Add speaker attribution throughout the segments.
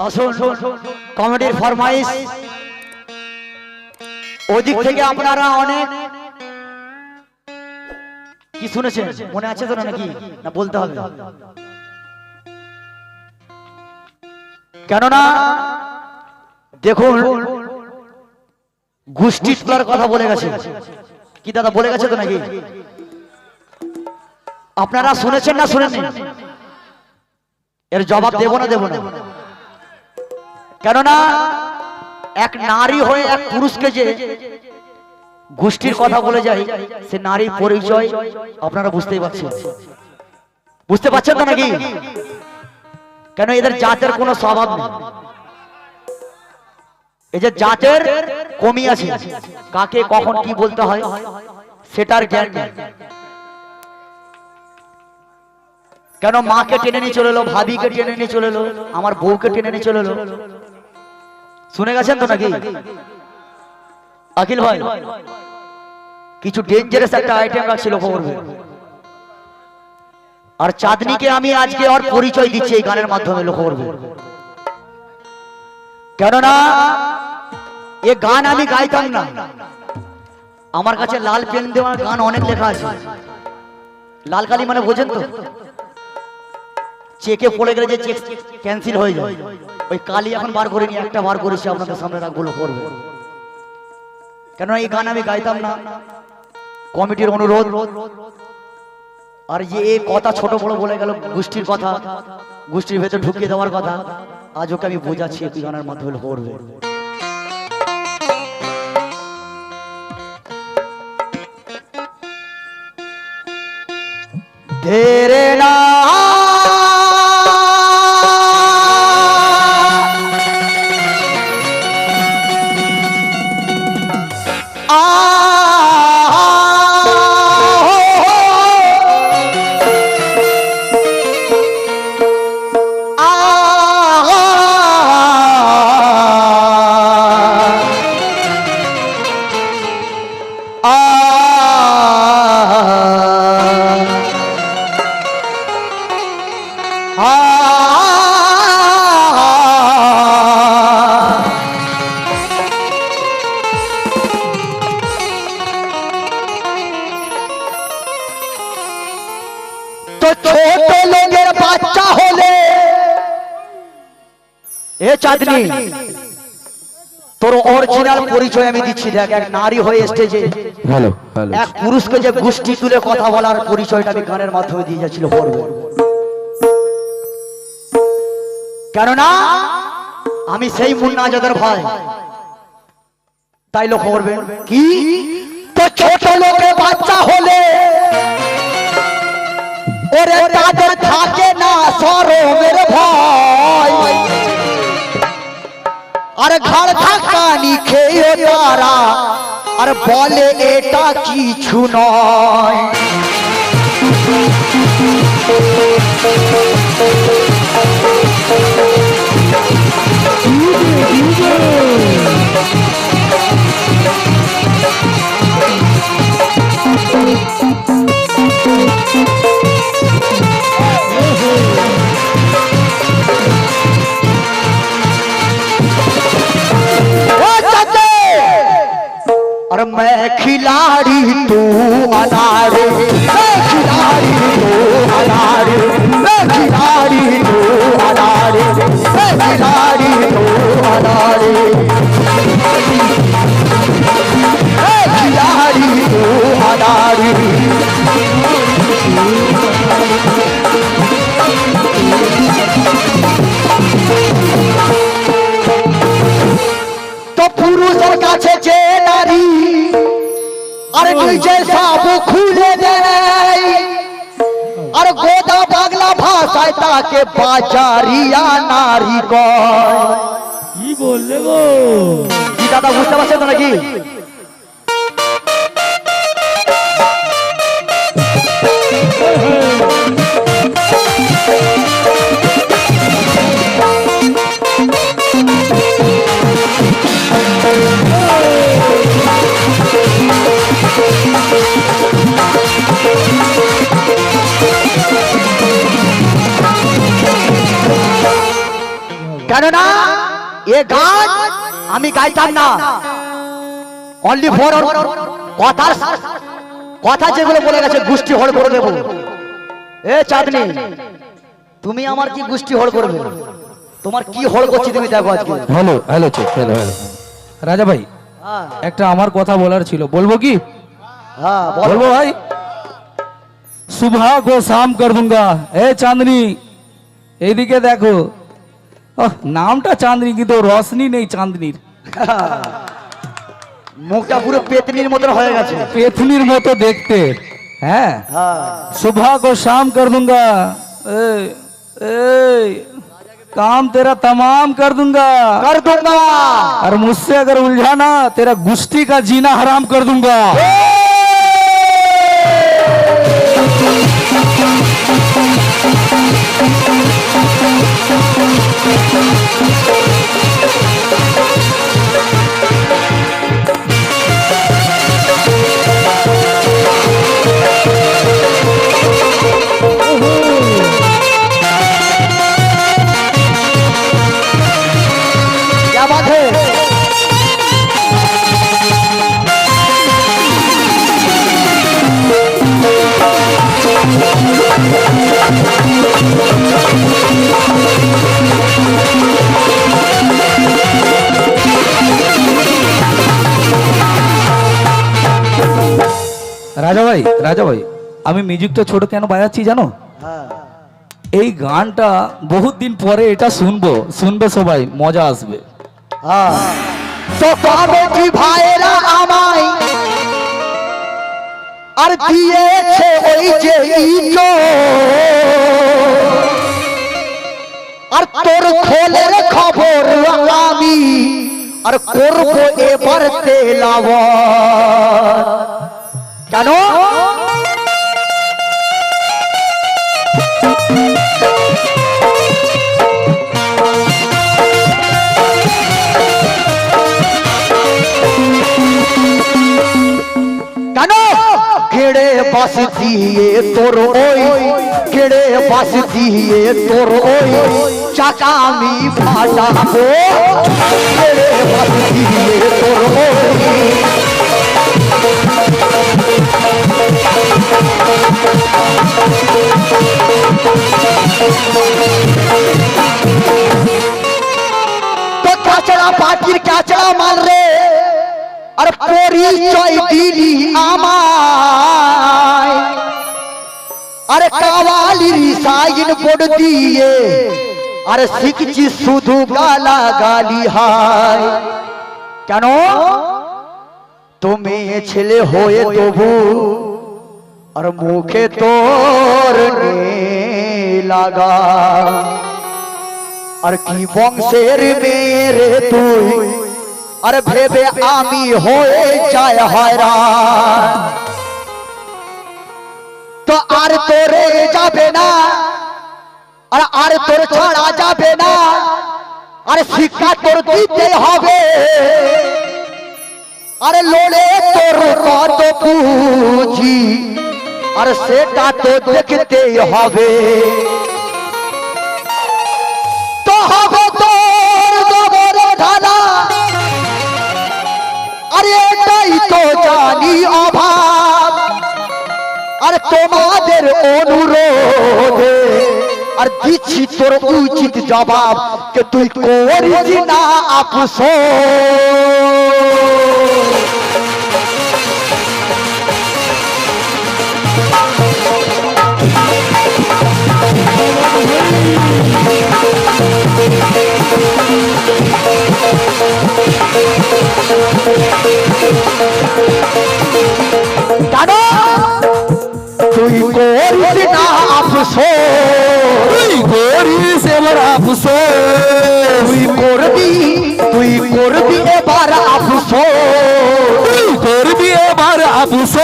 Speaker 1: আসুন কমেডির ফরমাইশ ওদিক থেকে আপনারা অনেক কি শুনেছেন মনে আছে তো নাকি না বলতে হবে কেননা দেখুন গোষ্ঠী তোলার কথা বলে গেছে কি দাদা বলে গেছে তো নাকি আপনারা শুনেছেন না শুনেননি এর জবাব দেব না কেননা এক নারী হয়ে এক পুরুষকে যে গোষ্ঠীর কথা বলে যায় সে নারীর পরিচয় আপনারা বুঝতেই পারছেন তো নাকি কেন এদের জাতের কোনো স্বভাব নেই এই যে জাতের কমি আছে কাকে কখন কি বলতে হয় সেটার জ্ঞান নেই কেন মাকে টেনে নিয়ে চলে এলো ভাবিকে টেনে নিয়ে চলে এলো আমার বউকে টেনে নিয়ে চলে এলো শুনে গেছেন তো নাকি আকিল ভাই কিছু ডেঞ্জারাস একটা আইটেম রাখছিল খবর আর চাঁদনীকে আমি আজকে ওর পরিচয় দিচ্ছি এই গানের মাধ্যমে লক্ষ্য করবে কেননা এ গান আমি গাইতাম না আমার কাছে লাল পেন দেওয়ার গান অনেক লেখা আছে লাল কালি মানে বোঝেন তো চেকে পড়ে গেলে যে চেক ক্যান্সেল হয়ে যায় ওই কালি এখন বার করিনি একটা বার করেছি আপনাদের সামনে রাখবো করবে কেন এই গান আমি গাইতাম না কমিটির অনুরোধ আর যে এই কথা ছোট বড় বলে গেল গোষ্ঠীর কথা গোষ্ঠীর ভেতর ঢুকিয়ে দেওয়ার কথা আজ ওকে আমি বোঝাচ্ছি এই গানের মাধ্যমে করবে तेरे ना চাঁদনী তোর অরিজিনাল পরিচয় আমি দিচ্ছি দেখ এক নারী হয়ে স্টেজে এক পুরুষকে যে গোষ্ঠী তুলে কথা বলার পরিচয়টা আমি গানের মাধ্যমে দিয়ে যাচ্ছিল পড়বে কেননা আমি সেই মুন্না আজাদের ভাই তাই লক্ষ্য করবে কি তো ছোট লোকে বাচ্চা হলে ওরে তাদের থাকে না শরমের ভয় আর ঘর ধাক্কানি খেয়ে তারা আর বলে এটা কিছু নয় और मैं खिलाड़ी तू अनारे मैं खिलाड़ी तू अनारे मैं खिलाड़ी तू अनारे मैं खिलाड़ी तू अनारे मैं खिलाड़ी तू अनारे तो पुरुषের কাছে যে নারী আরে নিজে সব খুলে দেয় আর গোদা বাংলা ভাষায় তাকে বাজারিয়া নারী কয় কি বললে গো কি দাদা বুঝতে পারছেন তো নাকি কেননা আমি গাইতাম না, অনলি ফর কথা যেগুলো বলে গেছে গোষ্ঠী হল করে দেবো। এ চাঁদনি, তুমি আমার কি গোষ্ঠী হল করবে? তোমার কি হল করছি তুমি দেখো আজকে।
Speaker 2: হ্যালো হ্যালো চুপ, হ্যালো হ্যালো। রাজা ভাই, একটা আমার কথা বলার ছিল, বলবো কি?
Speaker 1: হ্যাঁ
Speaker 2: বলবো ভাই। सुबह को शाम कर दूंगा। ए चांदनी, এইদিকে দেখো। নামটা চাঁদনি কিন্তু রশনি নেই চাঁদনির।
Speaker 1: মুখটা পুরো পেতনির মতো হয়ে গেছে,
Speaker 2: পেতনির মতো দেখতে। হ্যাঁ, सुबह को शाम कर दूंगा। ए काम तेरा तमाम कर दूंगा और मुझसे अगर उलझाना तेरा गुस्ती का जीना हराम कर दूंगा।
Speaker 1: क्या बात है?
Speaker 2: রাজা ভাই, রাজা ভাই, আমি মিউজিকটা ছোট কেন বাজাচ্ছি জানো? এই গানটা বহুত দিন পরে এটা শুনবো, শুনবে সবাই, মজা আসবে।
Speaker 1: তো কবে কি ভাইরা আমায় আর দিয়েছে ওই যে ইটো, আর তোর খোলের খবর আমি আর করব এবার তেলাওয়াত। কেন? কেন? কেড়ে বাস দিয়ে তোর ওই, কেড়ে বাস দিয়ে তোর ওই চাকা আমি ফাটাবো, কেড়ে বাস দিয়ে তোর ওই। তো কাঁচড়া পাটির কাঁচড়া মাল রে, আর পরিচয় দিলি আমায়, আরে কাওয়ালির সাইন বোর্ড দিয়ে আরে শিখছি শুধু গালা গালি হায়। কেন? তুমি ছেলে হয়ে তবু আর মুখে তোর লাগা, আর কি বংশের মেরে তুই আর ভেবে আমি হয়ে যায় হয়রান। তো আর তোরে যাবে না, আর তোর ছাড়া যাবে না, আর শিক্ষা তোর দিতে হবে, আরে লোলে তোর কত পুঁজি আর সেটা তো দেখতেই হবে। তো হবে তোর গোবর ঢালা, আরে এটাই তো জানি অভাব, আর তোমাদের অনুরোধে আর দিচ্ছি তোর উচিত জবাব, কে তুই করিস না আফসোস। কেন? তুই করিস না আফসোস,
Speaker 2: তুই করিস এবার আফসোস,
Speaker 1: তুই করবি এবার আফসোস,
Speaker 2: তুই করবি এবার আফসোস।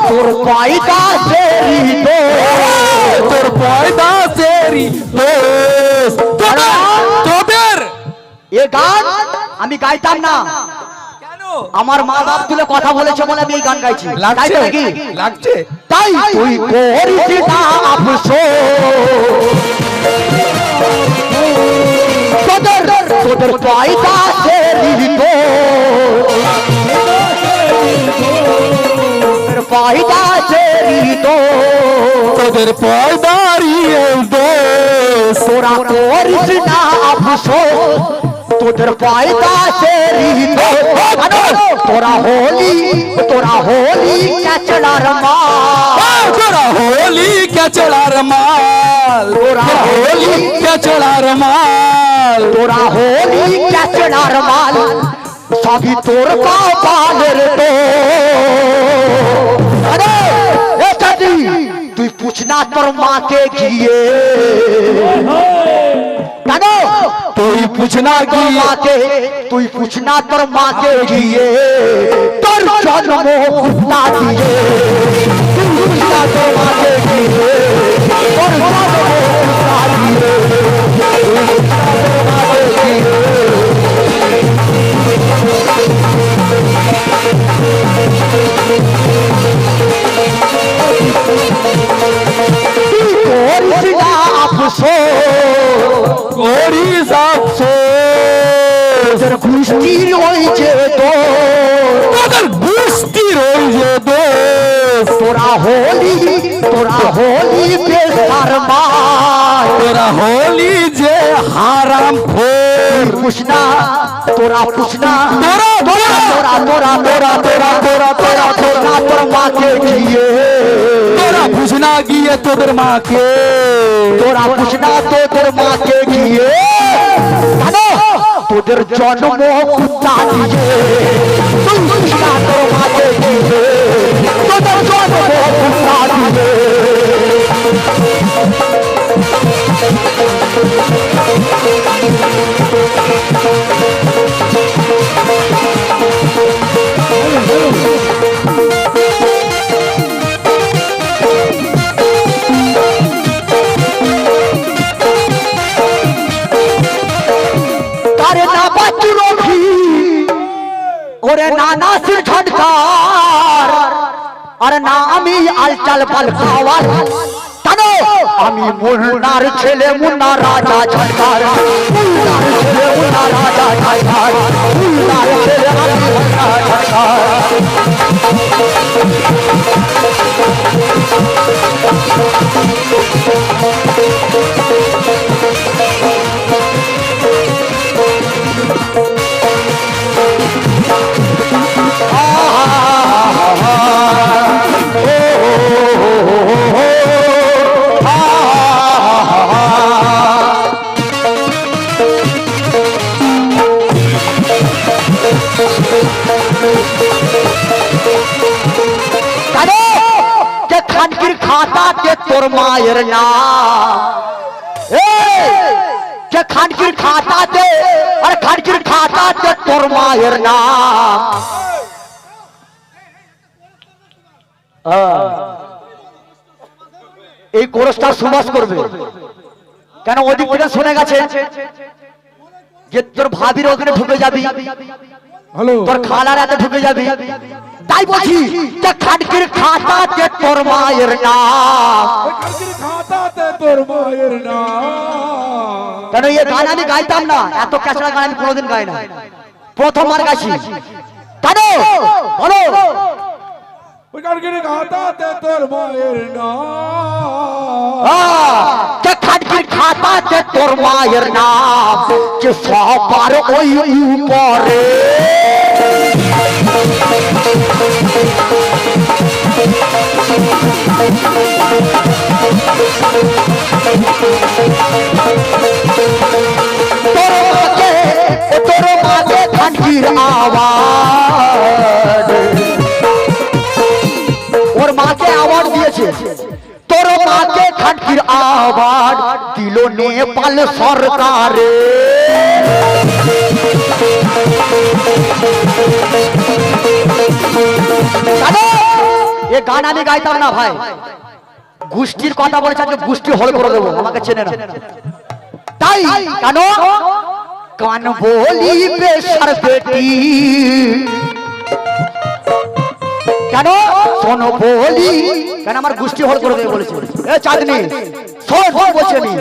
Speaker 1: তোর পয়দা সেরি দোষ,
Speaker 2: তোর পয়দা সেরি দোষ। তোদের
Speaker 1: এ গান আমি গাইতাম না,
Speaker 2: কেন?
Speaker 1: আমার মা বাপ তুলে কথা বলেছে বলে আমি এই গান গাইছি।
Speaker 2: লাগছে
Speaker 1: নাকি?
Speaker 2: লাগছে।
Speaker 1: তাই তুই করিস না আফসোস, তোদের পয়দা সেরি তো তোদের পয়দা সেরি তো
Speaker 2: তোদের পয়দারি দোষ
Speaker 1: তোরা করিস না আফসোস তোদের পয়দা সেরি তো তোরা হোলি ক্যাচড়ার মাল
Speaker 2: তোরা হোলি ক্যাচড়ার মাল
Speaker 1: তোরা হোলি
Speaker 2: ক্যাচড়ার মাল
Speaker 1: তোরা হোলি ক্যাচড়ার মাল সবই তোর কপালের তো আরে এ চাচি তুই পুছনা তোর মাকে গিয়ে কেন
Speaker 2: তুই পুছনা
Speaker 1: তোর মাকে তুই পুছনা তোর মাকে গিয়ে তোর জন্ম কুত্তা দিয়ে তুই পুছনা তোর মাকে গিয়ে তোর জন্ম কুত্তা দিয়ে তুই পুছনা তোর মাকে গিয়ে
Speaker 2: করিস আফসোস
Speaker 1: গোষ্ঠীর ওই যে
Speaker 2: তোদের গোষ্ঠীর ওই যে দোষ
Speaker 1: তোরা হোলি বেসার মার
Speaker 2: তোরা হোলি যে হারাম খোর
Speaker 1: পুষনা তোরা পুষনা
Speaker 2: তোরা তোরা
Speaker 1: তোরা তোরা তোরা তোরা তোরা তোরা তোর মাকে গিয়ে
Speaker 2: তোরা পুছনা গিয়ে তোদের মাকে
Speaker 1: তোরা পুষনা তোদের মাকে গিয়ে তোদের জন্ম কুত্তা দিয়ে তুই পুষনা তোর মাকে গিয়ে তোদের জন্ম কুত্তা দিয়ে ওরে নানা সির ঝটকার আরে না আমি আলচাল পাল খাওয়ার জানো আমি মুন্নার ছেলে মুন্না রাজা ঝটকার মুন্নার ছেলে মুন্না রাজা ঝটকার মুন্নার ছেলে আমি মুন্না ঝটকার খানকির খাতাতে তোর মায়ের নাম খানকির খাতাতে আর খানকির খাতাতে তোর মায়ের নাম এই কোরসটা সুবাস করবে কেন ওদিক থেকে শুনে গেছে যে তোর ভাবির ওখানে ঢুকে যাবি তোর খালার এতে ঢুকে যাবি তাই বলছি যে খানকির খাতাতে তোর মায়ের নাম কেন এই গান আমি গাইতাম না এত ক্যাচড়া গান আমি কোনোদিন গাই না প্রথমবার গাইছি কেন বলো খানকির খাতাতে তোর মায়ের নাম যে সবার ওই উপরে তোর মাকে খানকির আওয়াজ ওর মাকে আওয়াজ দিয়েছে তোর মাকে খানকির আওয়াজ দিল নেপাল সরকারে এ গান আমি গাইতাম না ভাই গোষ্ঠীর কথা বলেছে আজকে গোষ্ঠী হল করে দেবো আমাকে চেনে না তাই কেন কান বলি বেশার বেটি কেন শোন বলি কেন আমার গোষ্ঠী হল করে দেবে বলেছে এ চাঁদনি শোন বলছে নি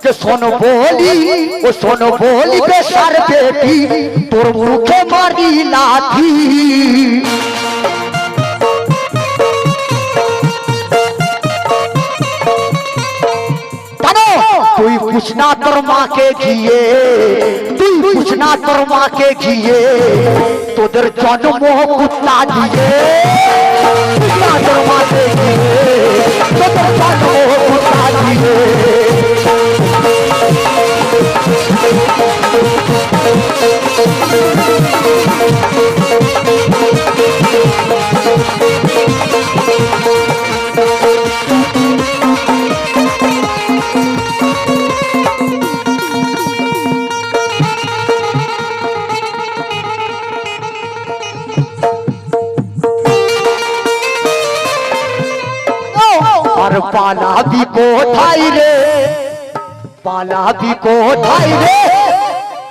Speaker 1: যে শোনো বলি ও শোনো বলি বেশার বেটি তোর মুখে মারি লাথি তুই পুছনা তোর মাকে গিয়ে তুই পুছনা তোর মাকে গিয়ে তোদের জন্ম কুত্তা দিয়ে পুছনা তোর মাকে গিয়ে তোদের জন্ম কুত্তা দিয়ে আর পালাবি কোথায় রে পালাবি কোথায় রে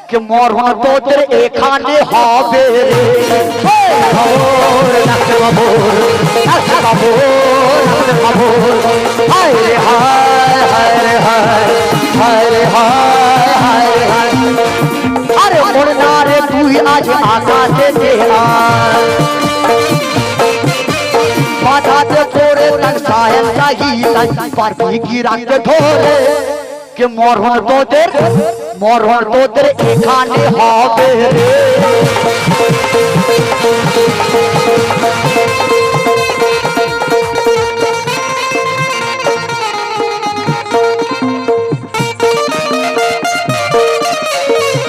Speaker 1: কে মরণ তোদের এখানে হবে রে হায় রে হায় হায় রে হায় হায় রে হায় হায় রে হায় আরে মরনা রে তুই আজ আকাশে দেহায় বাধাতে পড়ে তার সাহেব লাগিয়ে পারবি কি রাখতে ধরে কে মরণ তোদের এখানে হবে রে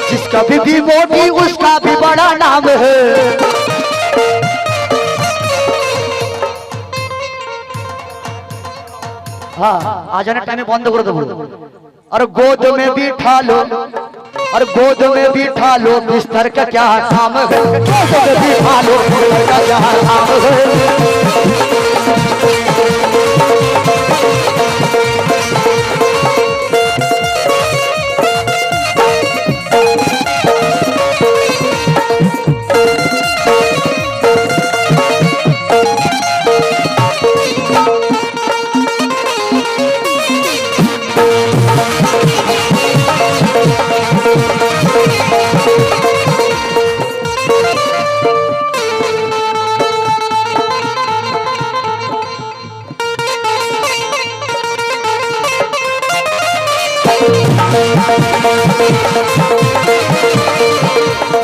Speaker 1: जिसका भी मोटी उसका भी बड़ा नाम है हाँ आ जाने टाइम बंद कर दो और गोद में बिठा लो और गोद में बिठा लो बिस्तर का क्या काम है गोद में बिठा लो बिस्तर का क्या काम है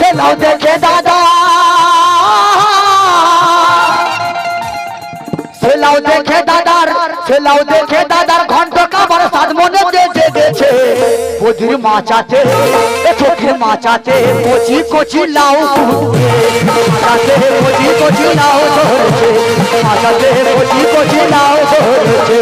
Speaker 1: चलाओ देखे दादा चलाओ देखे दादार घंटा का बरसात मने दे देছে বদির মাচাতে এ চোখের মাচাতে কোচি কোচি লাউ মাচাতে কোচি কোচি লাউ ধরেছে মাচাতে কোচি কোচি লাউ ধরেছে